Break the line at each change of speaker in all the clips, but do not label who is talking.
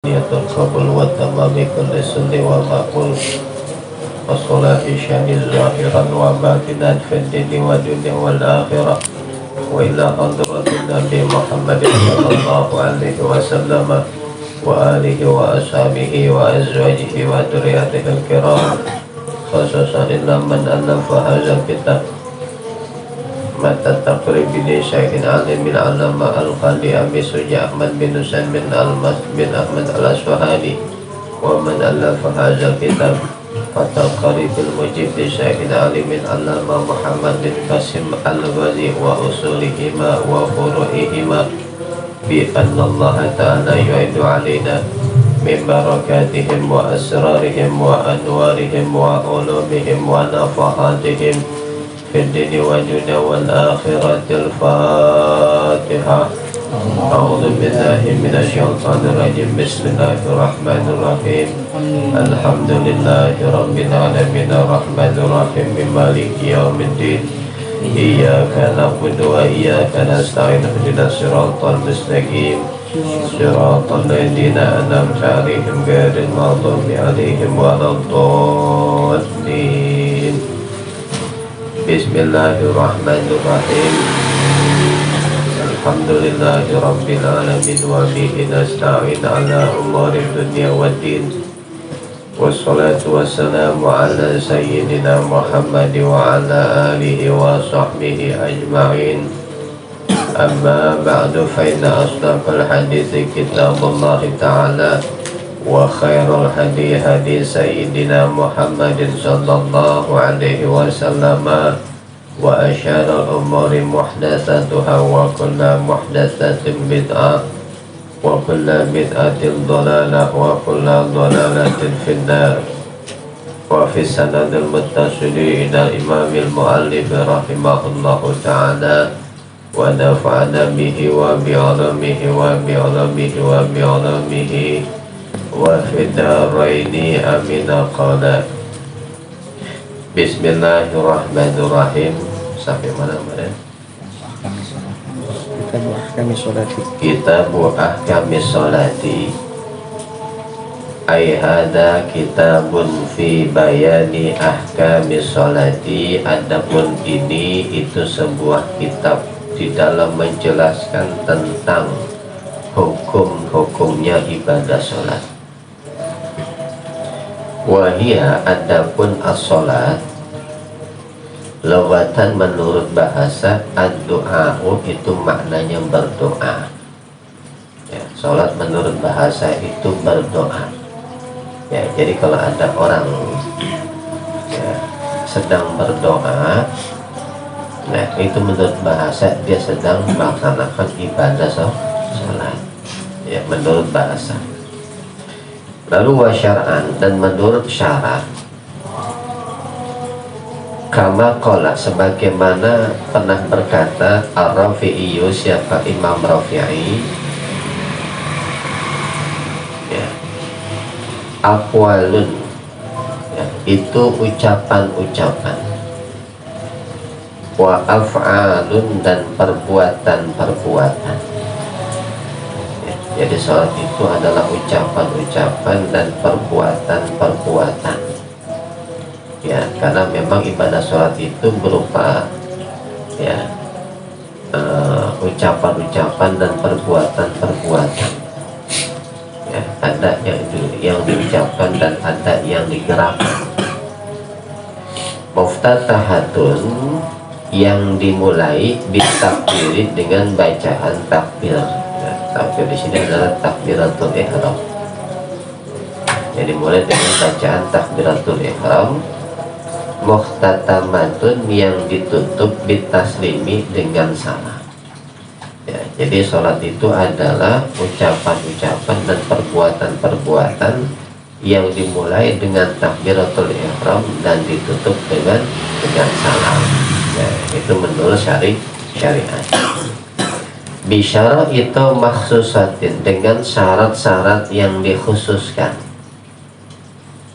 القبول والتمام بكل سن ومقبول والصلاة شان ظاهرا وباطنا في الدين والدنيا والآخرة وإلى حضرة النبي محمد صلى الله عليه وسلم وآله وأصحابه وأزواجه وذريته الكرام خصوصا إلا من ألف هذا الكتاب mata taqrib bin Syekhin Alim bin Alama Al-Khali Abi Suja Ahmad bin Husain bin Almas bin Ahmad Al-Asfahani wa man alafa hadzal kitab fatal qaribul mujib bi Syekhin Alim bin Alama Muhammad bin Qasim Al-Ghazi wa usulihima wa furu'ihima bi anna Allah ta'ala yu'idu alaina min barakatihim wa asrarihim wa anwarihim wa ulumihim wa nafahatihim في الدين والدنيا والآخرة. الفاتحة. أعوذ بالله من الشيطان الرجيم. بسم الله الرحمن الرحيم. الحمد لله رب العالمين الرحمن الرحيم مالك يوم الدين إياك نعبد وإياك نستعين اهدنا الصراط المستقيم صراط الذين أنعمت عليهم غير المغضوب عليهم ولا الضالين. Bismillahirrahmanirrahim. Alhamdulillahi rabbil alamin wa bihi nasta'in ala umuri dunya waddin. Wassalatu wassalamu ala sayyidina Muhammad wa ala alihi wa sahbihi ajma'in. Amma ba'du fa inna asdaqal hadithi kitabullah ta'ala wa khairul hadi hadi sayyidina Muhammadin sallallahu alaihi wasallam wa asyarul umuri muhdatsatuha wa kullu muhdatsatin bid'ah wa kullu bid'atin dhalalah wa kullu dhalalatin finnar. Wa fi sanadil muttasili ila imamil muallif rahimahullahu ta'ala wa nafa'ana bihi wa bi'alamihi wa bi'alamihi wa bi'alamihi wa fidaraini amina qala. Bismillahirrahmanirrahim. Sampai mana kemarin? Kitabu ahkamis sholati. Ay hada kitabun fi bayani ahkamis sholati. Adapun ini itu sebuah kitab di dalam menjelaskan tentang hukum-hukumnya ibadah sholat. Wahia adapun as-sholat lawatan menurut bahasa ad-du'a'u itu maknanya berdoa ya, sholat menurut bahasa itu berdoa ya, jadi kalau ada orang ya, sedang berdoa, nah itu menurut bahasa dia sedang melaksanakan ibadah sholat ya, menurut bahasa. Lalu wasyar'an dan menurut syarat kama qala sebagaimana pernah berkata Ar-Rafi'i, siapa Imam Rafi'i ya, aqwalun ya, itu ucapan-ucapan, wa af'alun dan perbuatan-perbuatan. Jadi sholat itu adalah ucapan-ucapan dan perbuatan-perbuatan ya, karena memang ibadah sholat itu berupa ya ucapan-ucapan dan perbuatan-perbuatan ya, ada yang diucapkan dan ada yang digerakkan. Muftatahatun yang dimulai bitakbiri dengan bacaan takbir. Takbir di sini adalah takbiratul ihram. Jadi mulai dengan bacaan takbiratul ihram. Muhtatamatun yang ditutup bitaslimi dengan salam. Ya, jadi sholat itu adalah ucapan-ucapan dan perbuatan-perbuatan yang dimulai dengan takbiratul ihram dan ditutup dengan salam. Ya, itu menurut syariat. Bisyara itu maksusatin dengan syarat-syarat yang dikhususkan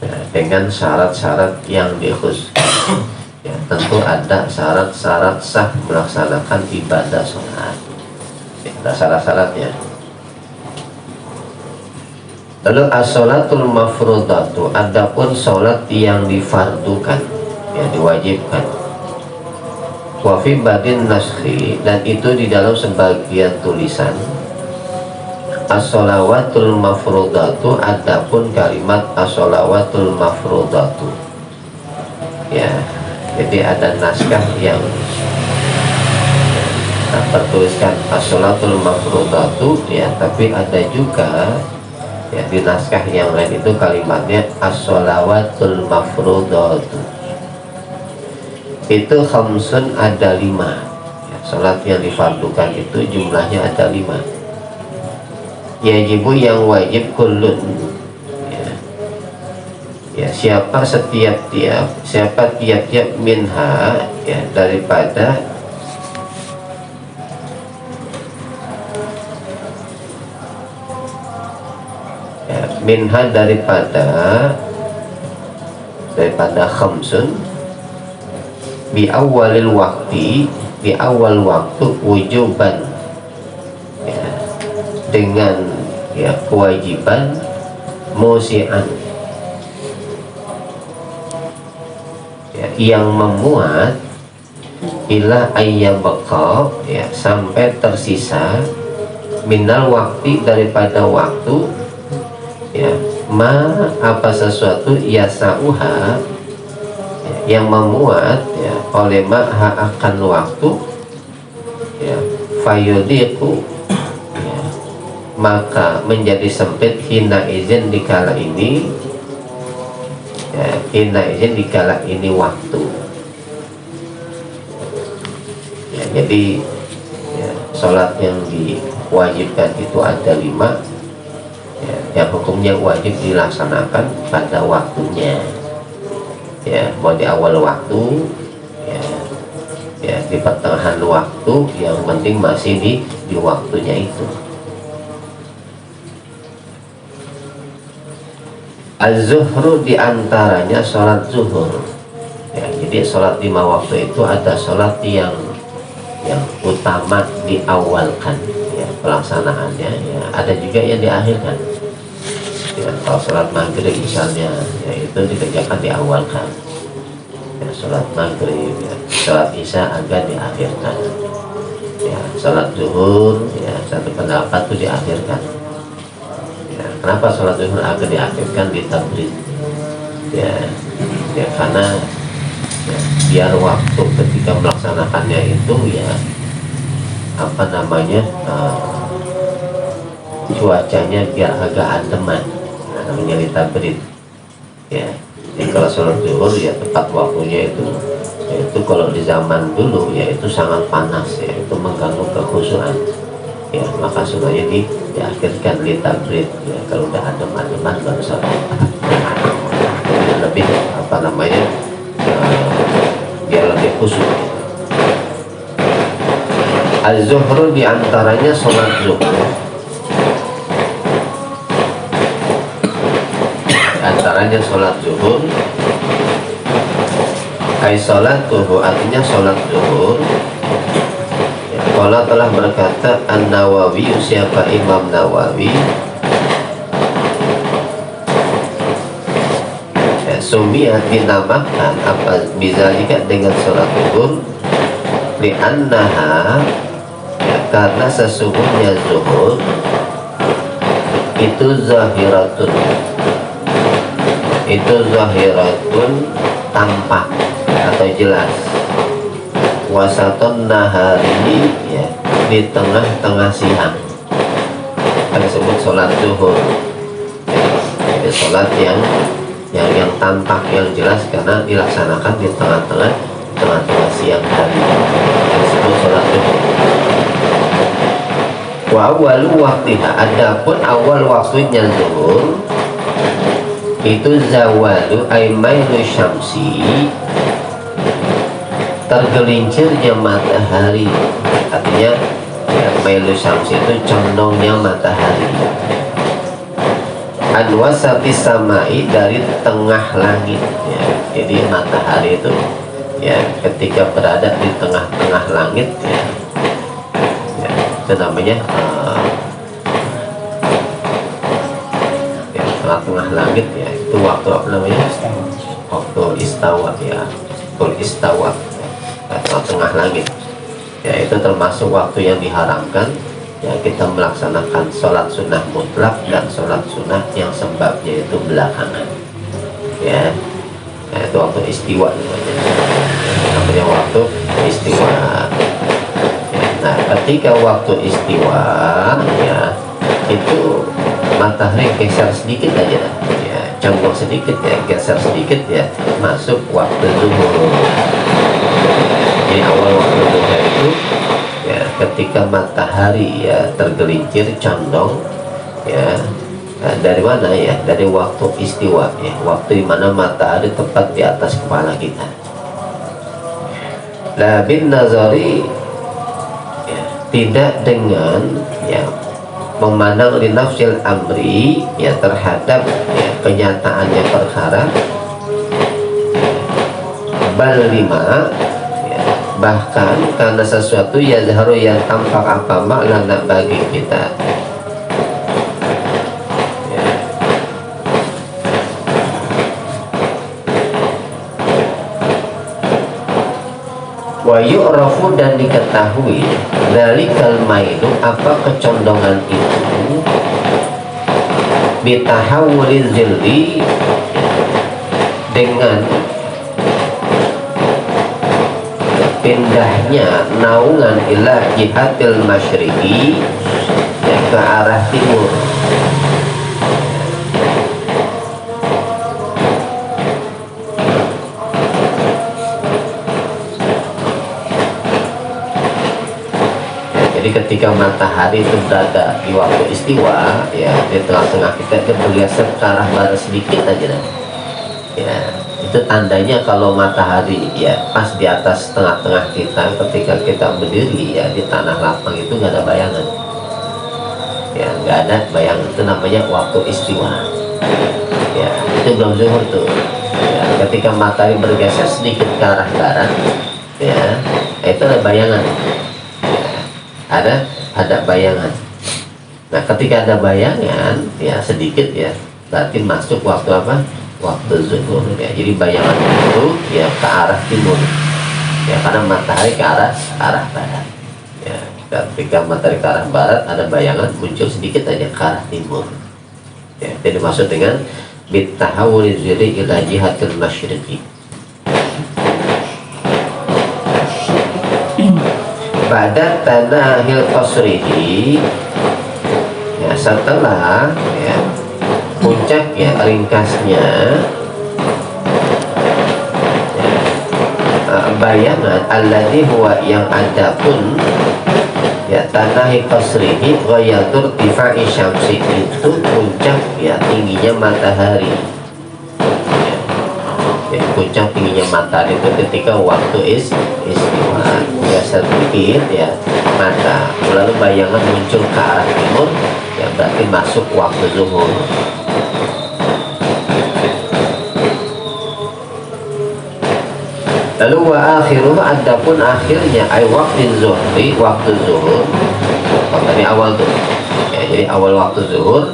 ya, dengan syarat-syarat yang dikhususkan ya, tentu ada syarat-syarat sah melaksanakan ibadah sholat ya, ada syarat-syaratnya. Lalu as-sholatul mafrudatu, adapun sholat yang difardukan, yang diwajibkan. Wa fi badin naskhi, dan itu di dalam sebagian tulisan. As-sholawatul mafrudatu, adapun kalimat as-sholawatul mafrudatu. Ya, jadi ada naskah yang tertuliskan as-sholatul mafrudatu, ya, tapi ada juga ya di naskah yang lain itu kalimatnya as-sholawatul mafrudatu. Itu khamsun, ada 5 ya, sholat yang difardukan itu jumlahnya ada 5. Yajibu, yang wajib, kullun ya, ya siapa tiap-tiap minha ya daripada ya, minha daripada khamsun bi awalil waktu, di awal waktu, wujuban ya, dengan ya kewajiban, musian ya, yang memuat, ila ayyabqa ya, sampai tersisa, minal waktu, daripada waktu ya, ma, apa sesuatu, yasauha ya, yang memuat ya, oleh maha akan waktu ya, fayudiku ya, maka menjadi sempit, hina izin dikala ini ya, hina izin dikala ini waktu ya. Jadi ya, sholat yang diwajibkan itu ada 5 ya, yang hukumnya wajib dilaksanakan pada waktunya ya, mau di awal waktu ya, ya di pertengahan waktu, yang penting masih di waktunya itu. Az-zuhru, diantaranya sholat zuhur ya, jadi sholat 5 waktu itu ada sholat yang utama diawalkan ya, pelaksanaannya ya, ada juga yang diakhirkan ya. Kalau sholat maghrib misalnya ya, itu dikerjakan diawalkan ya, sholat maghrib ya. Sholat isya agak diakhirkan ya. Sholat zuhur ya, satu pendapat itu diakhirkan ya. Kenapa sholat zuhur agak diakhirkan, ditabrid ya, ya karena ya, biar waktu ketika melaksanakannya itu ya apa namanya cuacanya biar agak ademan, namanya ditabrid ya. Jadi kalau sholat zuhur ya tepat waktunya itu yaitu kalau di zaman dulu ya itu sangat panas ya, itu mengganggu kekhusyuan ya, maka sunahnya diakhirkan ditabrid ya, kalau udah adem-ademan baru sholat lebih apa namanya biar lebih khusyuk. Az-zuhru, diantaranya sholat zuhur, antaranya sholat zuhur. Kai sholat zuhur, artinya sholat zuhur ya, Allah telah berkata An-Nawawi, siapa Imam Nawawi ya, sumiyat, dinamakan apa bizalika, dengan sholat zuhur, li'annaha ya, karena sesungguhnya zuhur itu zahiratun, tampak atau jelas, wasaton nahari ya, di tengah-tengah siang, kan disebut sholat zuhur ya, jadi sholat yang tampak, yang jelas karena dilaksanakan di tengah-tengah siang hari, yang disebut sholat zuhur. Wa awalu waktiha, adapun awal waktunya zuhur itu zawalu aimailu syamsi, tergelincirnya matahari, artinya ya, mailu syamsi itu condongnya matahari, anwasati samai, dari tengah langit ya. Jadi matahari itu ya ketika berada di tengah-tengah langit ya, ya itu namanya ya, tengah-tengah langit ya, itu waktu apa namanya? Waktu istawa ya, waktu istawa ya, tengah-tengah langit ya, itu termasuk waktu yang diharamkan ya kita melaksanakan sholat sunnah mutlak dan sholat sunnah yang sebabnya itu belakangan ya. Nah, itu waktu istiwa namanya waktu istiwa ya. Nah, ketika waktu istiwa ya, itu matahari geser sedikit aja ya, condong sedikit ya, geser sedikit ya, masuk waktu zuhur. Jadi awal waktu zuhur itu ya, ketika matahari ya tergelincir condong ya. Nah, dari mana ya? Dari waktu istiwa ya, waktu dimana matahari tepat di atas kepala kita. La bin nazari ya, tidak dengan ya memandang li nafsil amri ya, terhadap ya, kenyataannya perkara, bal lima ya, bahkan karena sesuatu ya zaharu yang tampak apa makna bagi kita. Wa yu'rafu dan diketahui dari kalmaidu apa kecondongan itu bitahawuli zilli dengan pindahnya naungan ila jihatil masyriqi ya, ke arah timur. Jadi ketika matahari itu berada di waktu istiwa ya, di tengah-tengah kita, dia bergeser ke arah barat sedikit aja ya, itu tandanya kalau matahari ya pas di atas tengah-tengah kita ketika kita berdiri ya di tanah lapang, itu nggak ada bayangan ya, nggak ada bayangan. Itu namanya waktu istiwa ya, itu belum zuhur tuh ya. Ketika matahari bergeser sedikit ke arah barat ya, itu ada bayangan ya, ada bayangan. Nah, ketika ada bayangan ya sedikit ya, berarti masuk waktu apa? Waktu zuhur ya. Jadi bayangan itu ya ke arah timur ya, karena matahari ke arah barat ya. Ketika matahari ke arah barat, ada bayangan muncul sedikit aja ke arah timur ya. Jadi dimaksud dengan bitahawuli zili ila jihatil masyriqi. Pada tanahil qasrihi ya, setelah ya puncak ya, ringkasnya ya, bayangan alladhi huwa yang ada pun ya tanahi qasrihi wa yadur tifa'i syamsi, itu puncak ya tingginya matahari ya, puncak tingginya matahari itu ketika waktu istiwa ya, sedikit ya mata lalu bayangan muncul ke arah timur ya, berarti masuk waktu zuhur. Lalu wa akhiruh, adapun akhirnya ay waktu zuhri, waktu zuhur. Tadi awal tuh ya, jadi awal waktu zuhur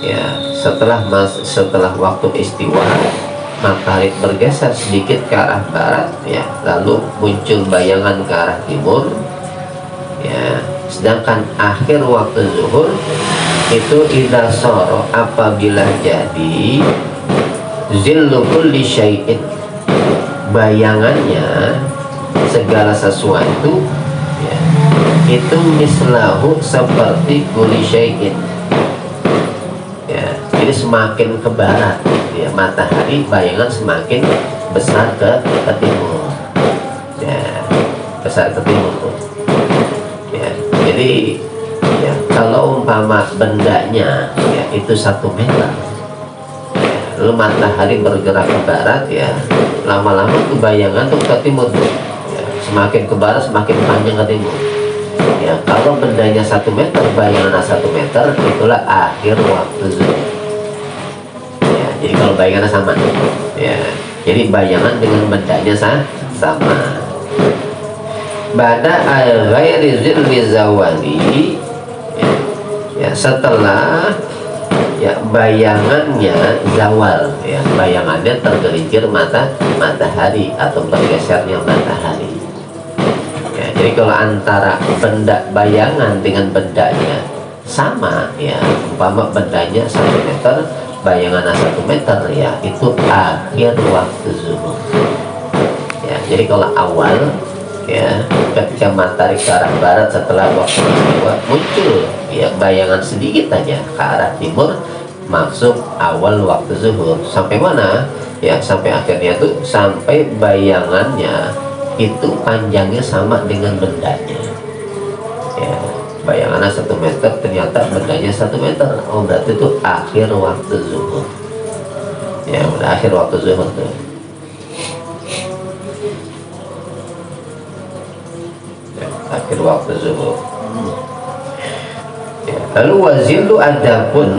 ya, setelah waktu istiwa matahari bergeser sedikit ke arah barat ya, lalu muncul bayangan ke arah timur ya. Sedangkan akhir waktu zuhur itu idza sara, apabila jadi zillu kulli syai'in, bayangannya segala sesuatu ya, itu mislahu seperti kulli syai'in ya. Jadi semakin ke barat ya matahari, bayangan semakin besar ke timur ya, besar ke timur ya. Jadi ya, kalau umpama bendanya ya itu 1 meter ya, lalu matahari bergerak ke barat ya, lama-lama tuh bayangan tuh ke timur ya, semakin ke barat semakin panjang ke timur ya. Kalau bendanya 1 meter, bayangan 1 meter, itulah akhir waktu zuhur. Jadi kalau bayangannya sama ya, jadi bayangan dengan bendanya sama. Bada al-ghairi zilli zawali ya, setelah ya ya bayangannya zawal, ya bayangannya tergelincir matahari atau bergesernya matahari. Ya, jadi kalau antara benda bayangan dengan bendanya sama, ya umpama bendanya 1 meter, bayangannya 1 meter, ya itu akhir waktu zuhur. Ya, jadi kalau awal, ya ketika matahari ke arah barat setelah waktu istiwa muncul ya bayangan sedikit aja ke arah timur, masuk awal waktu zuhur. Sampai mana? Ya sampai akhirnya tuh sampai bayangannya itu panjangnya sama dengan bendanya. Ya bayangannya 1 meter, ternyata bendanya 1 meter. Oh berarti itu akhir waktu zuhur. Ya udah akhir waktu zuhur tuh. Akhir waktu zuhur. Ya, lalu wazilu adapun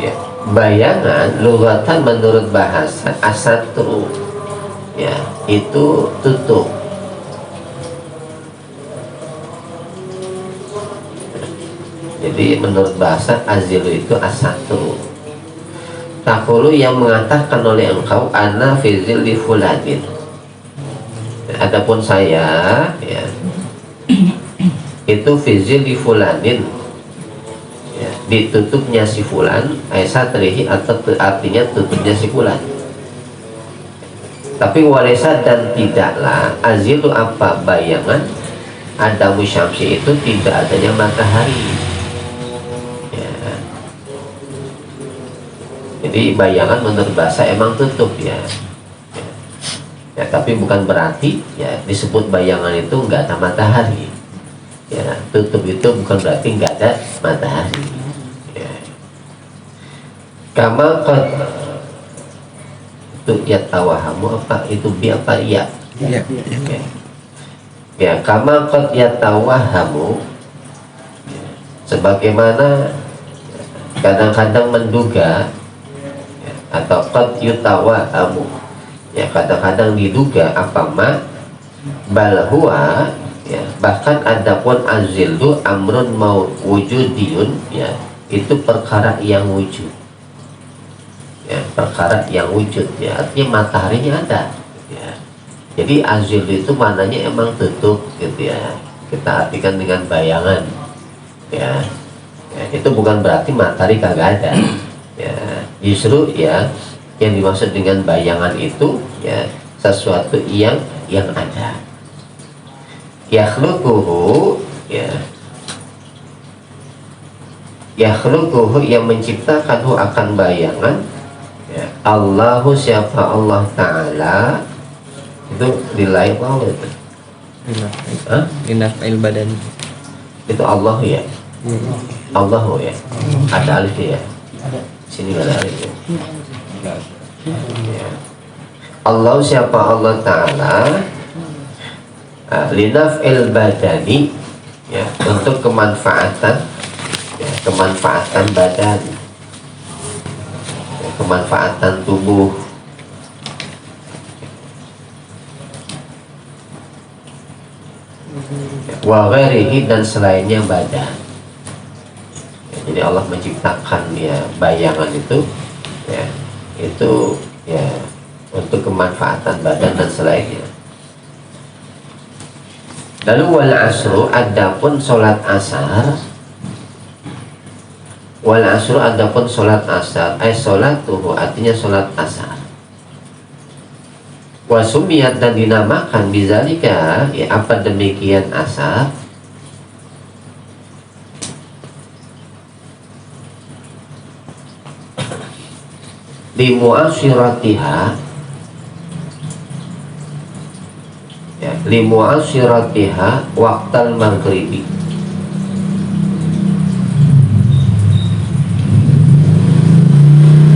ya, bayangan lughatan menurut bahasa asatru, ya itu tutup. Jadi menurut bahasa azilu itu asatru. Takulu yang mengatakan oleh engkau ana fizil li fuladin. Adapun saya ya itu fizil di fulanin, ya, ditutupnya si fulan aisatrihi atau artinya tutupnya si fulan. Tapi walesa dan tidaklah azilu apa bayangan adamu syamsi itu tidak adanya matahari, ya. Jadi bayangan menurut bahasa emang tutup ya. Ya, tapi bukan berarti ya disebut bayangan itu nggak ada matahari. Ya, tutup itu bukan berarti nggak ada matahari. Ya. Kama qad itu ya tawahamu apa itu bi apa ya? Ya. Ya. Ya kama qad ya tawahamu, ya, sebagaimana kadang-kadang menduga ya, atau qad yutawahamu. Ya kadang-kadang diduga apa ma balhua, ya bahkan adapun azilu amrun mau wujudiyun, ya itu perkara yang wujud, ya perkara yang wujud, ya artinya mataharinya ada, ya jadi azil itu maknanya emang tutup gitu ya, kita artikan dengan bayangan, ya, ya itu bukan berarti matahari kagak ada, ya justru ya yang dimaksud dengan bayangan itu ya sesuatu yang ada. Yakhluquhu, ya yakhluquhu yang menciptakanhu akan bayangan, ya Allahu siapa Allah Ta'ala itu nilai apa itu?
Linaf'il badan
Itu Allah ya. Allahu ya. Ada alif ya. Sini nggak ada alif ya. Ya. Allah siapa Allah Ta'ala linaf'il badani, ya untuk kemanfaatan, ya, kemanfaatan badan, ya, kemanfaatan tubuh, wa ghairihi dan selainnya badan, ya, jadi Allah menciptakan ya bayangan itu, ya itu ya untuk kemanfaatan badan dan selainnya. Lalu wal asru adapun solat asar, wal asru adapun solat asar, solatuhu artinya solat asar. Wasumiyat dan dinamakan bizalika, ya apa demikian asar? Di mu'asyiratiha, ya li mu'asyiratiha waqtal maghribi,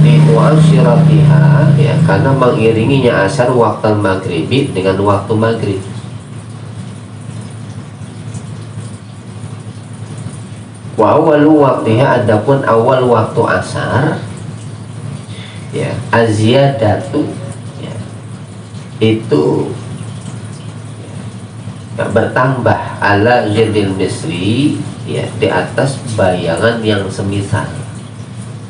li mu'asyiratiha, ya karena mengiringinya asar waqtal maghribi dengan waktu maghrib. Wa awalu waqtiha adapun awal waktu asar, ya aziyadatu, ya itu ya, bertambah ala zidil misri, ya di atas bayangan yang semisal,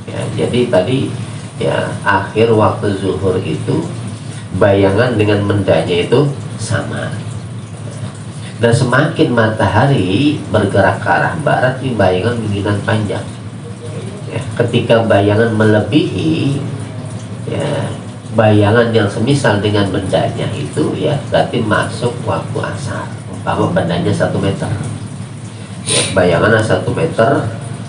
ya ya. Jadi tadi ya akhir waktu zuhur itu bayangan dengan mendanya itu sama. Dan semakin matahari bergerak ke arah barat, ini bayangan makin panjang. Ya, ketika bayangan melebihi ya bayangan yang semisal dengan bendanya itu, ya berarti masuk waktu asar. Umpama bendanya 1 meter, ya, bayangannya 1 meter,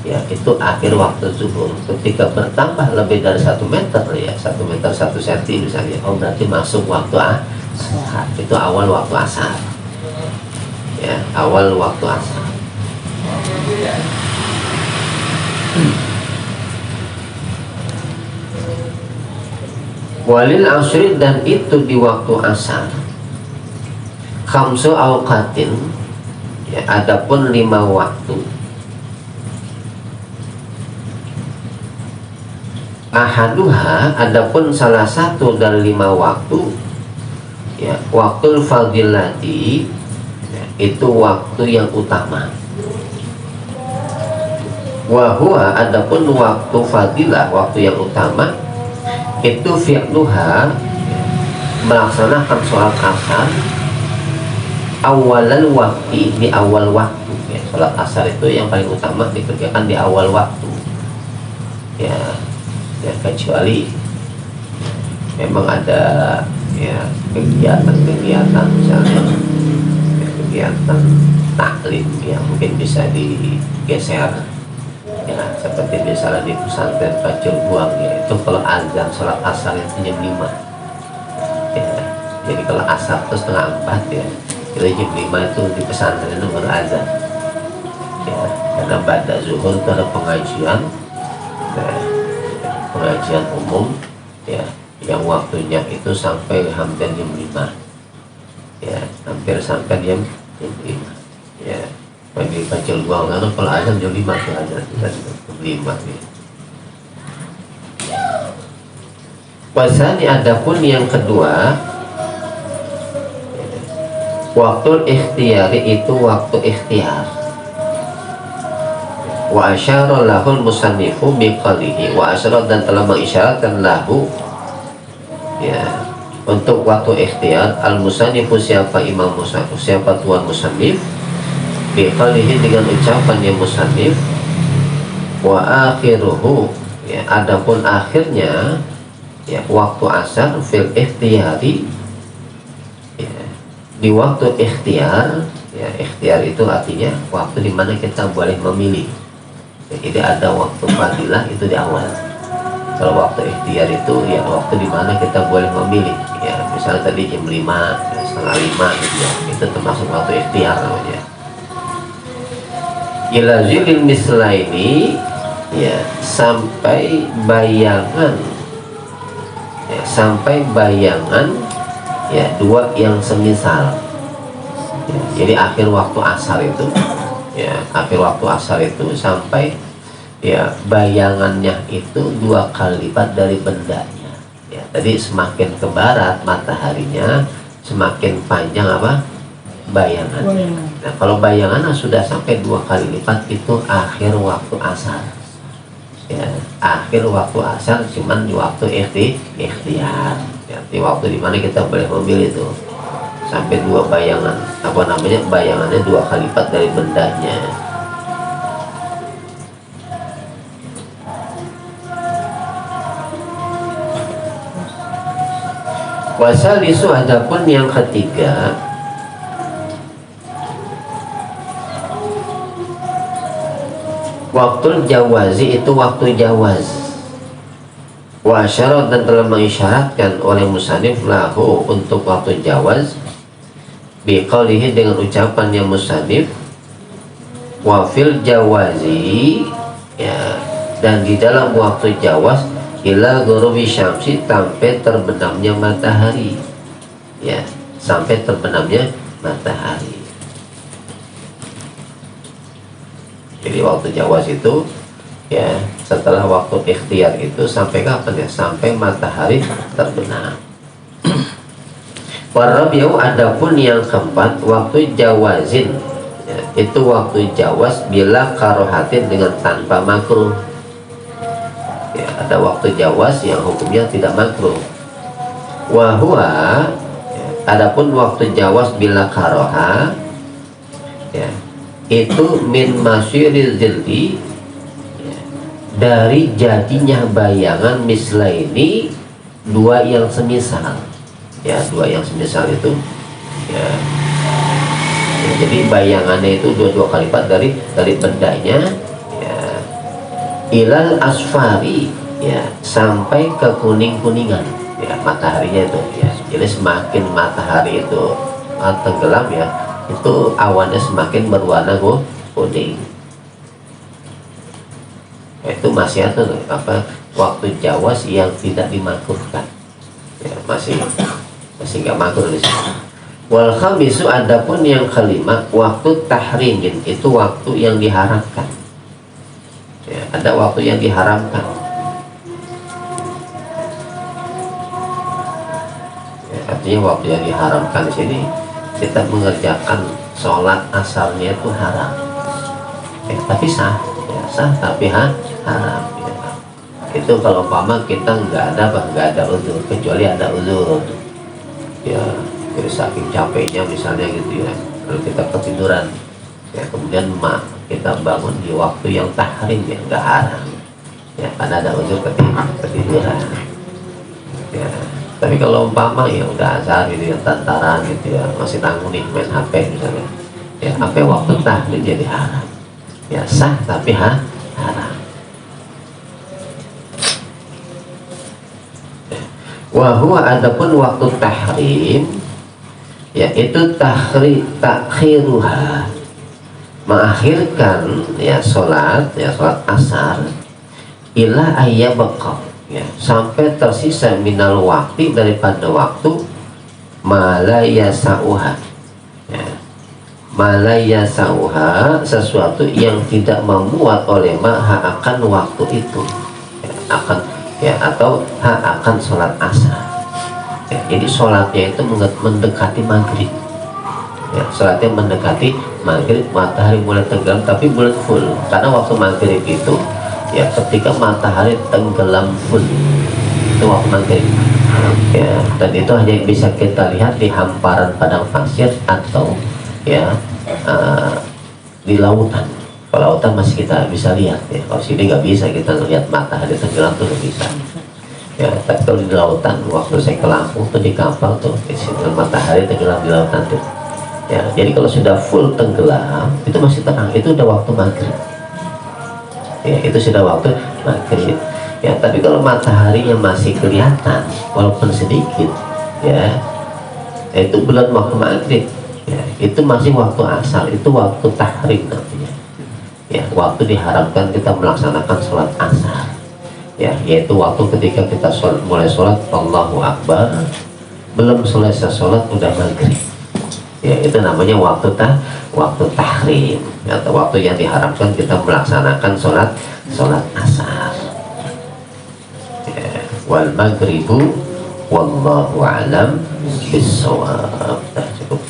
ya itu akhir waktu zuhur. Ketika bertambah lebih dari 1 meter, ya 1 meter 1 senti misalnya, oh berarti masuk waktu asar. Itu awal waktu asar, ya awal waktu asar. Walil asri, dan itu di waktu asar. Khamsu awqatin, ya adapun 5 waktu. Ahaduha, adapun salah satu dari 5 waktu, ya waktu fadilati, ya, itu waktu yang utama. Wahua, adapun waktu fadilah, waktu yang utama itu fi'luha, melaksanakan sholat asar awalal waktu, di awal waktu, ya, sholat asar itu yang paling utama dikerjakan di awal waktu, ya, ya kecuali memang ada ya kegiatan misalnya ya, kegiatan taklim yang mungkin bisa digeser, ya seperti misalnya di pesantren Pacul Buang, ya itu kalau azan sholat asar itu jam 5, ya jadi kalau asar itu 3:30, ya itu jam 5 itu di pesantren itu baru azan, ya karena pada zuhur itu ada pengajian, ya, pengajian umum, ya yang waktunya itu sampai hampir jam 5, ya hampir sampai jam 5, ya bagi Pacul Buang karena kalau azan jam 5 tuh azan jam 5 nih. Wasani, adapun yang kedua, waktu ikhtiyari itu waktu ikhtiar. Wa asyara lahul musannifu biqalihi, wa asyara, dan telah mengisyaratkan lahu, ya untuk waktu ikhtiar al musannifu, siapa imam musannif, siapa tuan musannif, biqalihi dengan ucapannya musannif, wa akhiruhu, ya adapun akhirnya, ya waktu asar fil ikhtiyari, ya, di waktu ikhtiar, ya ikhtiar itu artinya waktu dimana kita boleh memilih, ya, jadi ada waktu fadilah itu di awal. Kalau waktu ikhtiar itu ya waktu dimana kita boleh memilih, ya misalnya tadi jam 5, ya, 4:30 gitu, ya itu termasuk waktu ikhtiar namanya. Ila zilil mislaini, ya sampai bayangan, ya sampai bayangan, ya 2 yang semisal, ya, jadi akhir waktu asar itu, ya akhir waktu asar itu sampai ya bayangannya itu 2 kali lipat dari bendanya, ya tadi semakin ke barat mataharinya semakin panjang apa bayangan. Nah kalau bayangannya sudah sampai 2 kali lipat itu akhir waktu asar, ya akhir waktu asar cuman di waktu ikhtiar, ya di waktu dimana kita boleh memilih itu sampai 2 bayangan, apa namanya, bayangannya 2 kali lipat dari bendanya. Wasalisu, adapun yang ketiga, waktu jawazi itu waktu jawaz. Wa syarat, dan telah mengisyaratkan oleh musannif lahu untuk waktu jawaz biqaulihi, dengan ucapannya musannif, wa fil jawazi, ya dan di dalam waktu jawaz ila ghurubi syamsi, sampai terbenamnya matahari, ya sampai terbenamnya matahari. Jadi waktu jawaz itu ya setelah waktu ikhtiar itu sampai kapan, ya sampai matahari terbenam. Warabiu, adapun yang keempat waktu jawazin, ya, itu waktu jawaz bila karohatin, dengan tanpa makruh, ya ya, ada waktu jawaz yang hukumnya tidak makruh. Wahua ya, adapun waktu jawaz bila karoha ya, itu min masyiril jildi ya, dari jadinya bayangan misla ini dua yang semisal ya, dua yang semisal itu ya, ya jadi bayangannya itu dua kali lipat dari bendanya ya, ilal asfari ya, sampai ke kuning-kuningan ya, mataharinya itu ya. Jadi semakin matahari itu tenggelam ya, itu awannya semakin berwarna kuning. Itu masih ada apa waktu jawaz yang tidak dimakruhkan ya, masih nggak makruh di sini. Wal khamisu adapun yang kelima waktu tahrimin, itu waktu yang diharamkan ya, ada waktu yang diharamkan ya, artinya waktu yang diharamkan di sini kita mengerjakan sholat asarnya itu haram ya, tapi sah ya, sah tapi haram ya. Itu kalau umpama kita nggak ada uzur, kecuali ada uzur ya, jadi saking capeknya misalnya gitu ya, kalau kita ketiduran ya, kemudian kita bangun di waktu yang tahrim ya, nggak haram ya, karena ada uzur ketiduran ya. Tapi kalau umpama ya udah asar gitu ya, tantaran gitu ya, masih tanggung nih main HP misalnya ya, HP waktu tahrim jadi haram ya, sah tapi haram. Wahua adapun waktu tahrim yaitu takhiruha, mengakhirkan ya sholat asar ila ayyabqa ya, sampai tersisa minal waktu, daripada waktu malayasauha ya, malayasauha sesuatu yang tidak memuat oleh akan waktu itu ya, akan ya, atau akan sholat asar ya, jadi sholatnya itu mendekati maghrib ya, sholatnya mendekati maghrib, matahari mulai tenggelam tapi belum full, karena waktu maghrib itu ya ketika matahari tenggelam full, itu waktu maghrib ya, dan itu hanya bisa kita lihat di hamparan padang pasir atau ya di lautan. Kalau lautan masih kita bisa lihat ya, kalau sini nggak bisa kita lihat matahari tenggelam tuh nggak bisa ya. Tapi kalau di lautan, waktu saya ke Lampung tuh di kapal tuh matahari tenggelam di lautan tuh ya, jadi kalau sudah full tenggelam itu masih terang, itu udah waktu maghrib ya, itu sudah waktu maghrib ya. Tapi kalau mataharinya masih kelihatan walaupun sedikit ya, itu bulan waktu maghrib ya, itu masih waktu asar, itu waktu tahrim namanya ya, waktu diharamkan kita melaksanakan sholat asar ya, yaitu waktu ketika kita mulai sholat Allahu Akbar, belum selesai sholat udah maghrib ya, itu namanya waktu tahrim atau waktu yang diharamkan kita melaksanakan sholat asar ya. Wal maghribu wallahu a'lam bissawab. Cukup.